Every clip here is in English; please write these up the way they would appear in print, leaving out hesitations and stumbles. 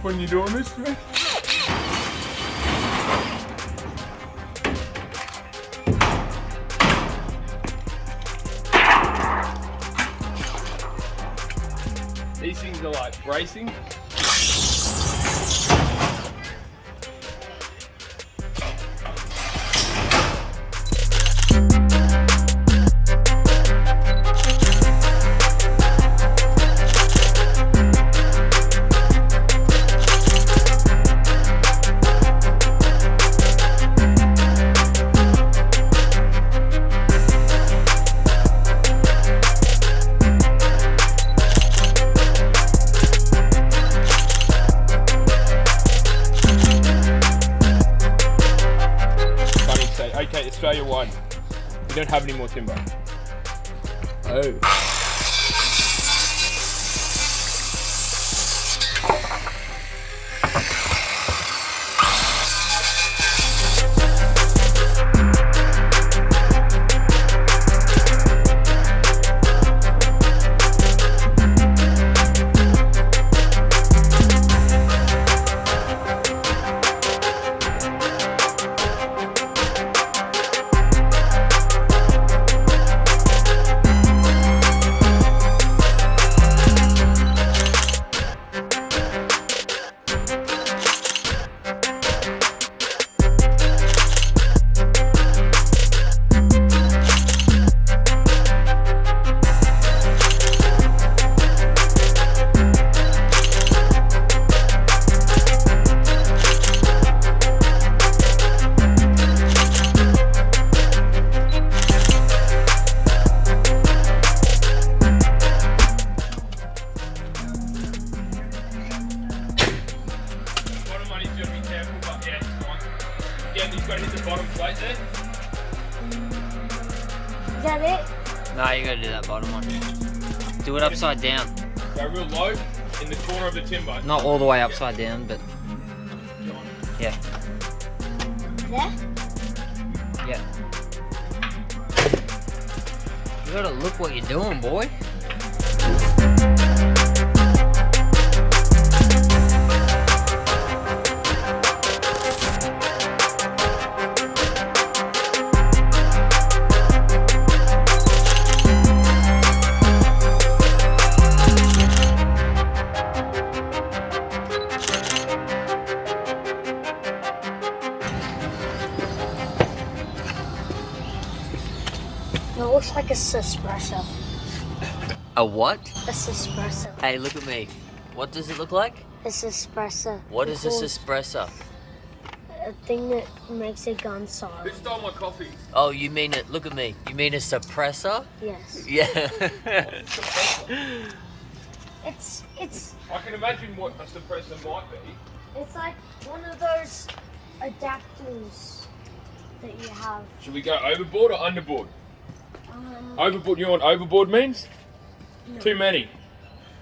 when you're doing this, man? These things are like bracing. Okay, Australia won. We don't have any more timber. Oh. Yeah, you've got to hit the bottom plate there. Is that it? No, you gotta do that bottom one. Do it upside down. Go real low in the corner of the timber. Not all the way upside down, but yeah. There? Yeah. You gotta look what you're doing, boy. It looks like a espresso. A what? A espresso. Hey, look at me. What does it look like? It's espresso. What is this espresso? A thing that makes a gun Who solid. stole my coffee? Oh, you mean it? Look at me. You mean a suppressor? Yes. Yeah. It's I can imagine what a suppressor might be. it's like one of those adapters that you have. Should we go overboard or underboard? Overboard, you know what overboard means? No. Too many.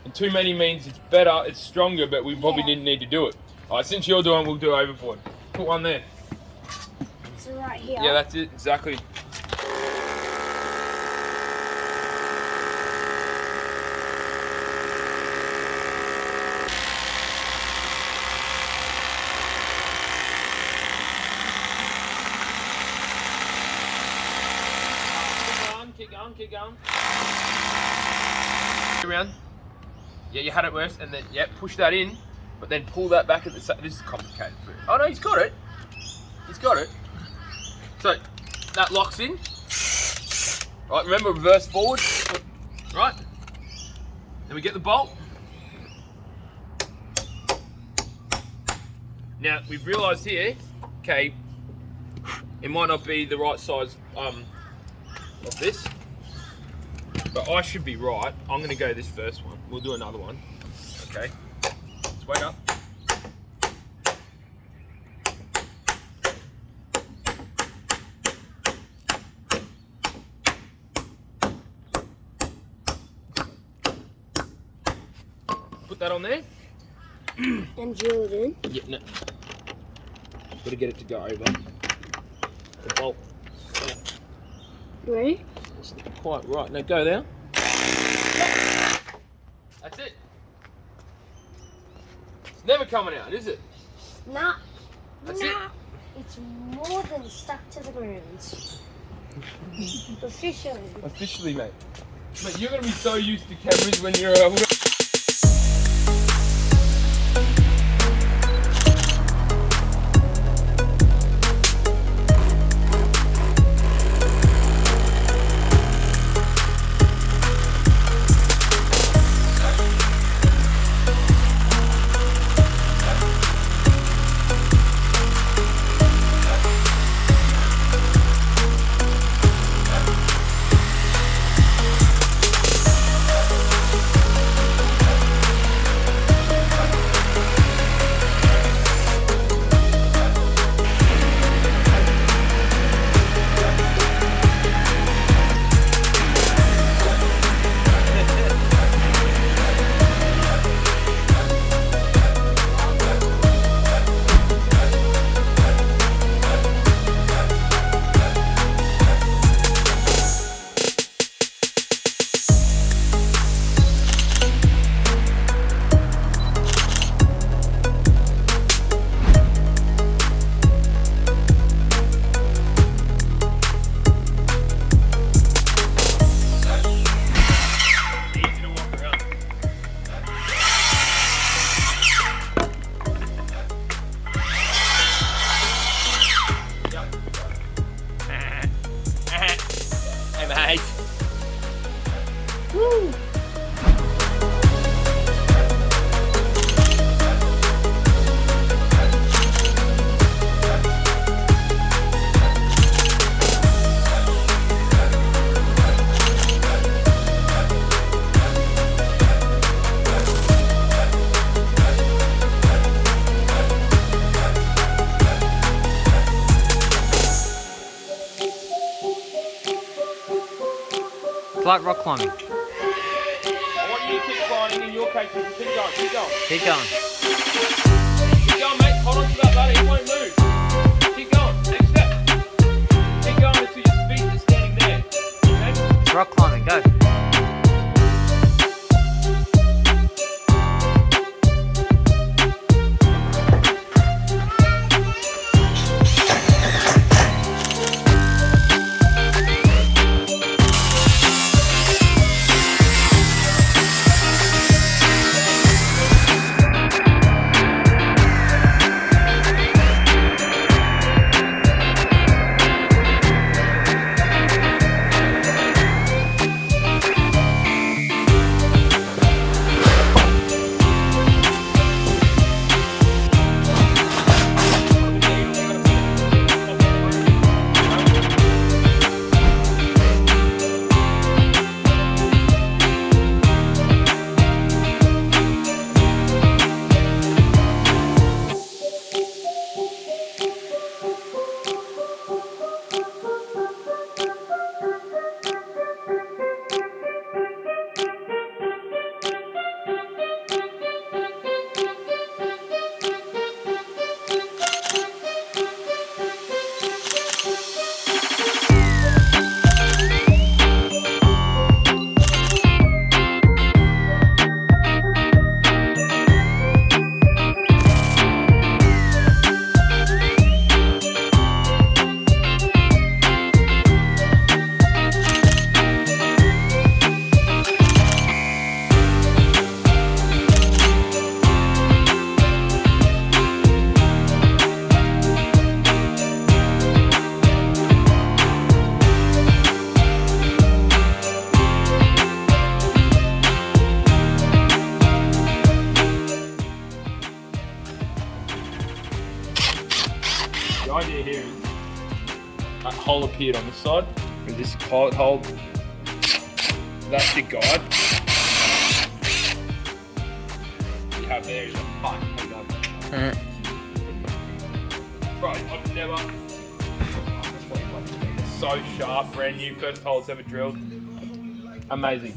And too many means it's better, it's stronger, but we probably Yeah. didn't need to do it. Alright, since you're doing it, we'll do overboard. Put one there. So right here. Yeah, that's it, exactly. Keep going. Around. Yeah, you had it worse, and then push that in, but then pull that back at the side. This is complicated. Oh no, he's got it. He's got it. So that locks in. Right, remember reverse forward. Right. Then we get the bolt. Now we've realised here, okay, it might not be the right size of this. But I should be right. I'm going to go this first one. We'll do another one. Okay. Let's wait up. Put that on there. And drill it in. Yeah, no. Got to get it to go over. The bolt. Yeah. Ready? It's not quite right. Now go there. That's it. Never coming out, is it? Nah. That's nah. it? It's more than stuck to the ground. Officially. Officially, mate. Mate, you're gonna be so used to cameras when you're. Hey, mate. Woo! It's like rock climbing. I want you to keep climbing. In your case, you can keep going. Keep going. Keep going. Keep going, mate. Hold on to that ladder. It won't move. Keep going. Next step. Keep going until your feet are standing there. Okay? It's rock climbing. Go. The idea here is that hole appeared on this side, with this pilot hole. That's your guide. You have there is a pipe. Right, I've never. So sharp, brand new, first hole it's ever drilled. Amazing.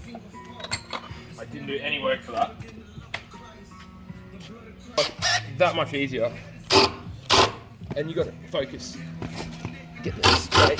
I didn't do any work for that. Like, that much easier. And you got to focus. Get this straight.